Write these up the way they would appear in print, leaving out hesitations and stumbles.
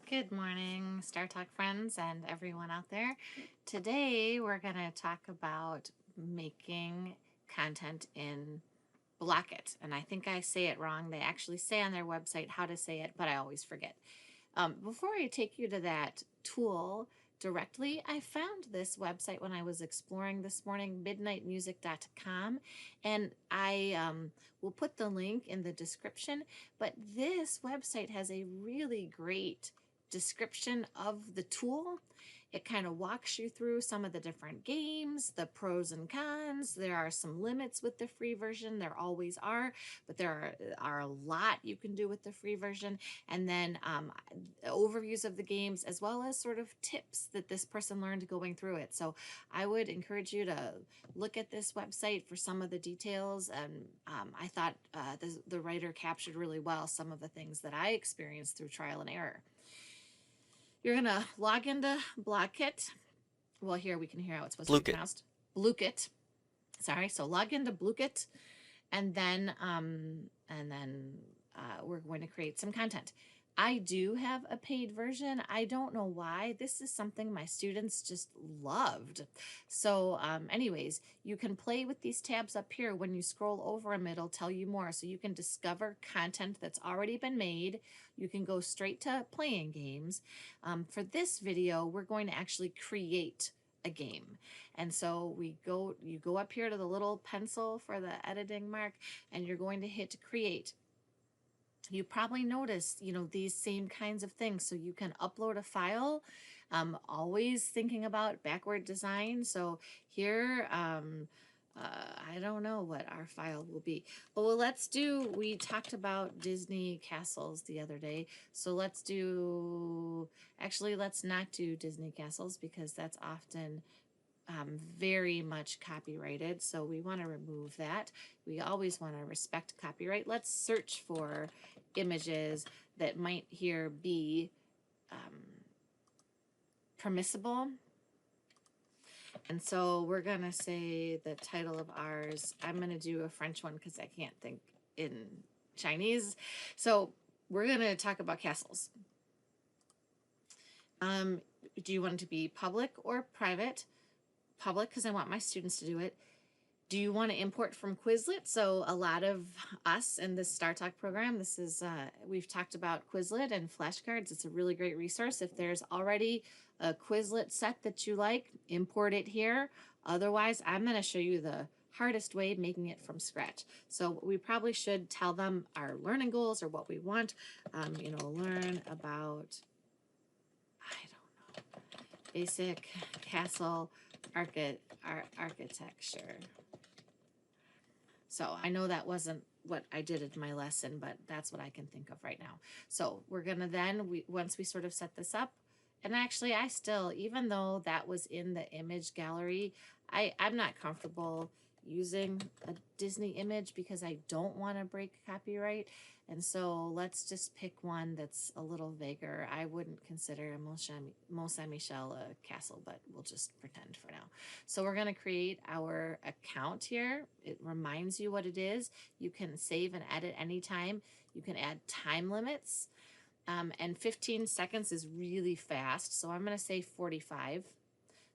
Good morning, Star Talk friends and everyone out there. Today we're going to talk about making content in Blooket. And I think I say it wrong. They actually say on their website how to say it, but I always forget. Before I take you to that tool directly, I found this website when I was exploring this morning, midnightmusic.com, and I will put the link in the description. But this website has a really great description of the tool. It kind of walks you through some of the different games, the pros and cons. There are some limits with the free version. There always are, but there are a lot you can do with the free version. And then overviews of the games, as well as sort of tips that this person learned going through it. So I would encourage you to look at this website for some of the details. And I thought the writer captured really well some of the things that I experienced through trial and error. You're going to log into Blooket. Well, here we can hear how it's supposed to be Blooket. pronounced. Blooket. Sorry. So log into Blooket, and then we're going to create some content. I do have a paid version. I don't know why. This is something my students just loved. So anyways, you can play with these tabs up here. When you scroll over them, it'll tell you more. So you can discover content that's already been made. You can go straight to playing games. For this video, we're going to actually create a game. And so you go up here to the little pencil for the editing mark, and you're going to hit create. You probably noticed, these same kinds of things. So you can upload a file, always thinking about backward design. So here, I don't know what our file will be. But we talked about Disney castles the other day. So let's not do Disney castles because that's often very much copyrighted. So we want to remove that. We always want to respect copyright. Let's search for images that might here be permissible. And so we're going to say the title of ours. I'm going to do a French one because I can't think in Chinese. So we're going to talk about castles. Do you want it to be public or private? Public, because I want my students to do it. Do you want to import from Quizlet? So a lot of us in this Star Talk program, we've talked about Quizlet and flashcards. It's a really great resource. If there's already a Quizlet set that you like, import it here. Otherwise, I'm going to show you the hardest way, making it from scratch. So we probably should tell them our learning goals or what we want. Learn about, I don't know, basic castle architecture. So I know that wasn't what I did in my lesson, but that's what I can think of right now. So we're going to once we sort of set this up, and actually even though that was in the image gallery, I'm not comfortable using a Disney image because I don't want to break copyright. And so let's just pick one that's a little vaguer. I wouldn't consider a Mont Saint-Michel a castle, but we'll just pretend for now. So we're going to create our account here. It reminds you what it is. You can save and edit anytime. You can add time limits. And 15 seconds is really fast. So I'm going to say 45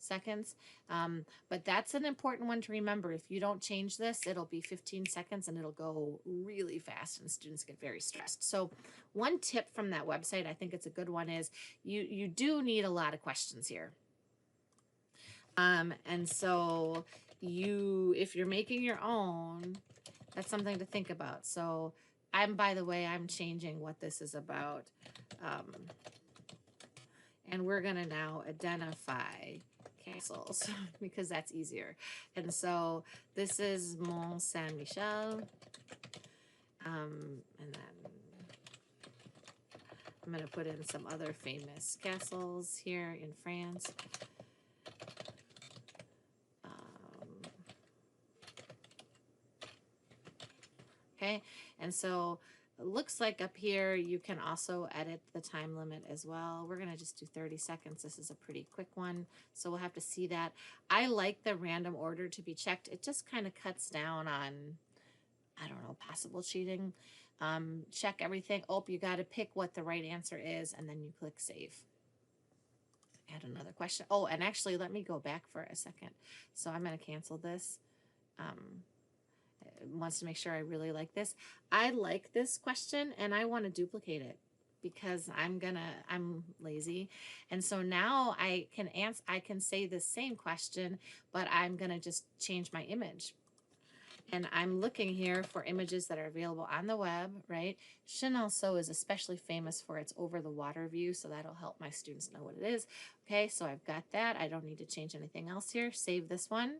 seconds. But that's an important one to remember. If you don't change this, it'll be 15 seconds and it'll go really fast and students get very stressed. So one tip from that website, I think it's a good one, is you do need a lot of questions here. And so if you're making your own, that's something to think about. So by the way, I'm changing what this is about. And we're going to now identify castles because that's easier. And so this is Mont Saint-Michel. And then I'm going to put in some other famous castles here in France. Okay, and so it looks like up here you can also edit the time limit as well. We're going to just do 30 seconds. This is a pretty quick one, so we'll have to see that. I like the random order to be checked. It just kind of cuts down on, I don't know, possible cheating. check everything. Oh, you got to pick what the right answer is, and then you click save. Add another question. Oh, and actually, let me go back for a second. So I'm going to cancel this. It wants to make sure I really like this. I like this question, and I want to duplicate it because I'm lazy. And so now I can say the same question, but I'm going to just change my image. And I'm looking here for images that are available on the web, right? Chenonceau is especially famous for its over the water view, so that'll help my students know what it is. Okay, so I've got that. I don't need to change anything else here. Save this one,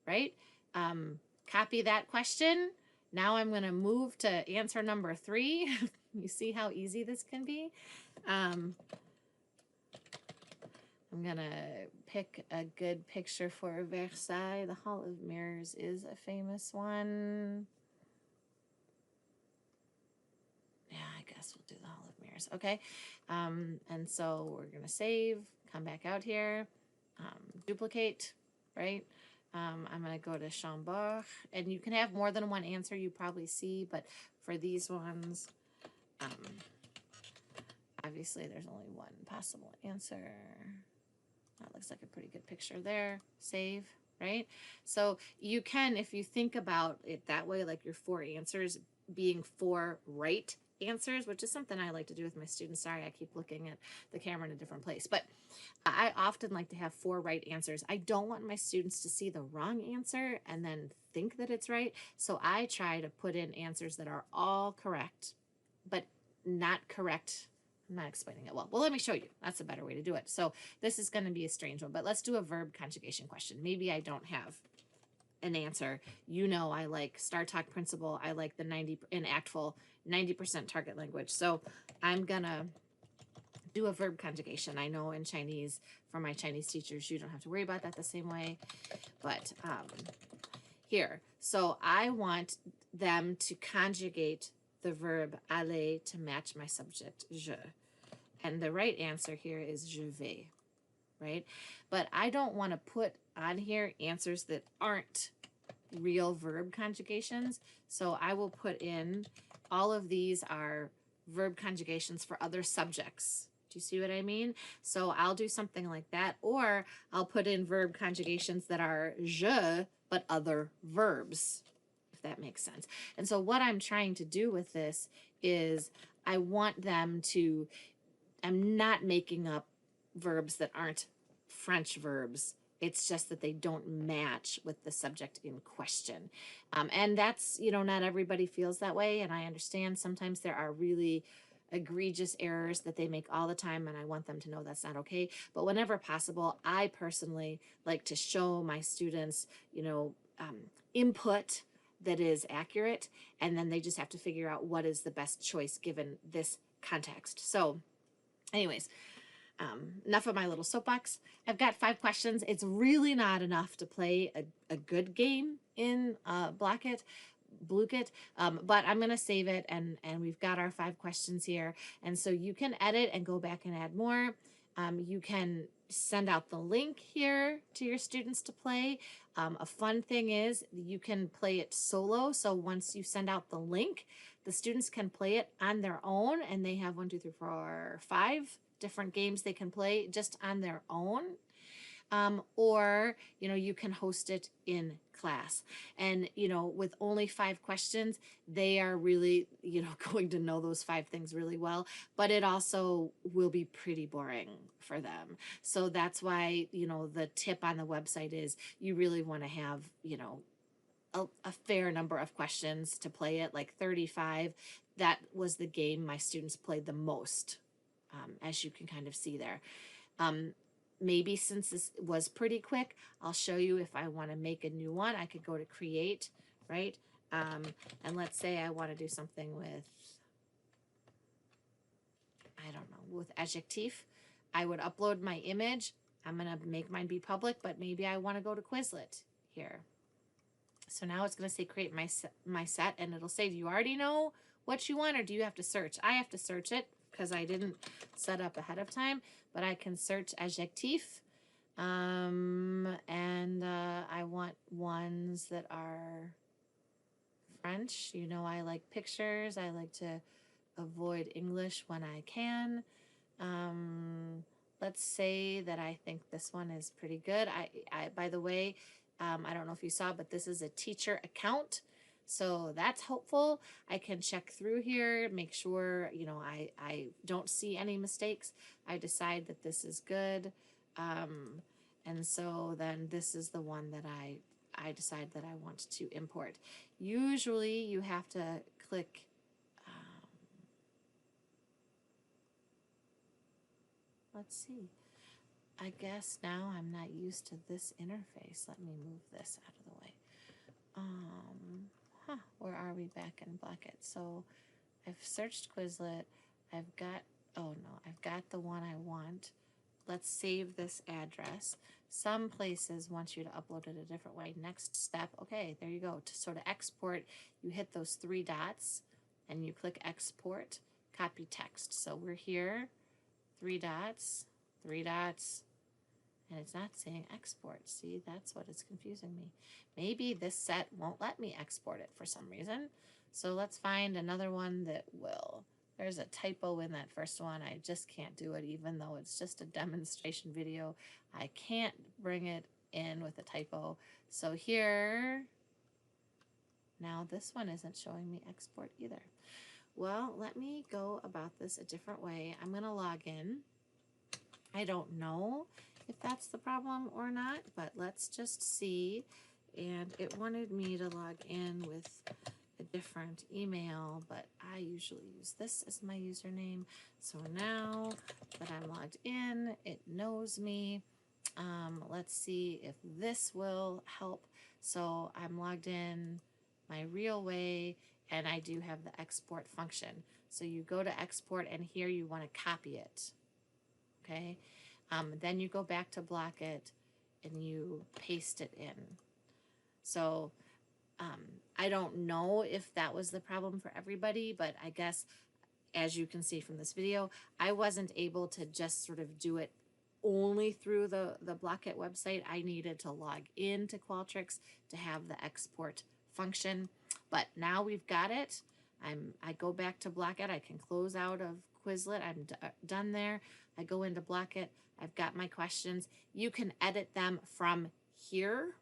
right? Copy that question. Now I'm going to move to answer number 3. You see how easy this can be? I'm going to pick a good picture for Versailles. The Hall of Mirrors is a famous one. Yeah, I guess we'll do the Hall of Mirrors. Okay. And so we're going to save, come back out here, duplicate, right? I'm going to go to Chambord, and you can have more than one answer, you probably see, but for these ones, obviously there's only one possible answer. That looks like a pretty good picture there. Save, right? So you can, if you think about it that way, like your 4 answers being 4 right answers, which is something I like to do with my students. Sorry, I keep looking at the camera in a different place. But I often like to have 4 right answers. I don't want my students to see the wrong answer and then think that it's right. So I try to put in answers that are all correct, but not correct. I'm not explaining it well. Well, let me show you. That's a better way to do it. So this is going to be a strange one, but let's do a verb conjugation question. Maybe I don't have an answer. You know, I like Star Talk Principle. I like the 90% target language. So I'm going to do a verb conjugation. I know in Chinese, for my Chinese teachers, you don't have to worry about that the same way. But here, so I want them to conjugate the verb aller to match my subject, je. And the right answer here is je vais, right? But I don't want to put on here answers that aren't real verb conjugations. So I will put in, all of these are verb conjugations for other subjects. Do you see what I mean? So I'll do something like that, or I'll put in verb conjugations that are je, but other verbs, if that makes sense. And so what I'm trying to do with this is I want them to, I'm not making up verbs that aren't French verbs. It's just that they don't match with the subject in question. And that's, you know, not everybody feels that way. And I understand sometimes there are really egregious errors that they make all the time, and I want them to know that's not okay. But whenever possible, I personally like to show my students, you know, input that is accurate, and then they just have to figure out what is the best choice given this context. So anyways, enough of my little soapbox. I've got 5 questions. It's really not enough to play a good game in Blooket, but I'm going to save it, and we've got our 5 questions here. And so you can edit and go back and add more. You can send out the link here to your students to play. A fun thing is you can play it solo. So once you send out the link, the students can play it on their own, and they have 1, 2, 3, 4, 5 different games they can play just on their own. Or, you know, you can host it in class. And, you know, with only 5 questions, they are really, you know, going to know those 5 things really well, but it also will be pretty boring for them. So that's why, you know, the tip on the website is you really want to have, you know, a fair number of questions to play it, like 35. That was the game my students played the most, as you can kind of see there. Maybe since this was pretty quick, I'll show you if I want to make a new one. I could go to create, right? And let's say I want to do something with, I don't know, with adjectif. I would upload my image. I'm going to make mine be public, but maybe I want to go to Quizlet here. So now it's going to say create my set, and it'll say, do you already know what you want, or do you have to search? I have to search it because I didn't set up ahead of time, but I can search adjectif, and I want ones that are French. You know, I like pictures. I like to avoid English when I can. Um, let's say that I think this one is pretty good. By the way, I don't know if you saw, but this is a teacher account. So that's hopeful. I can check through here, make sure, you know, I don't see any mistakes. I decide that this is good. Um, and so then this is the one that I decide that I want to import. Usually you have to click let's see. I guess now I'm not used to this interface. Let me move this out of the way. Where are we back in Blooket? So I've searched Quizlet. I've got, oh no, I've got the one I want. Let's save this address. Some places want you to upload it a different way. Next step, okay, there you go. To export, you hit those three dots and you click export, copy text. So we're here, three dots, and it's not saying export. See, that's what is confusing me. Maybe this set won't let me export it for some reason. So let's find another one that will. There's a typo in that first one. I just can't do it, even though it's just a demonstration video. I can't bring it in with a typo. So here, now this one isn't showing me export either. Well, let me go about this a different way. I'm going to log in. I don't know if that's the problem or not, but let's just see. And it wanted me to log in with a different email, but I usually use this as my username. So now that I'm logged in, it knows me. Let's see if this will help. So I'm logged in my real way, and I do have the export function. So you go to export, and here you want to copy it. Okay, then you go back to Blooket and you paste it in. So I don't know if that was the problem for everybody, but I guess as you can see from this video, I wasn't able to just sort of do it only through the Blooket website. I needed to log into Qualtrics to have the export function, but now we've got it. I go back to Blooket. I can close out of Quizlet. I'm done there. I go into Blooket. I've got my questions. You can edit them from here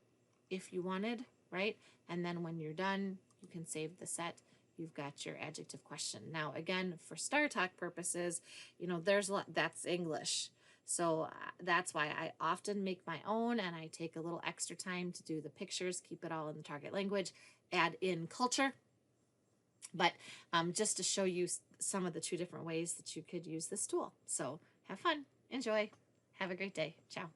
if you wanted, right? And then when you're done, you can save the set. You've got your adjective question. Now, again, for Star Talk purposes, you know, that's English. So that's why I often make my own, and I take a little extra time to do the pictures, keep it all in the target language, add in culture. But just to show you some of the two different ways that you could use this tool. So have fun, enjoy, have a great day. Ciao.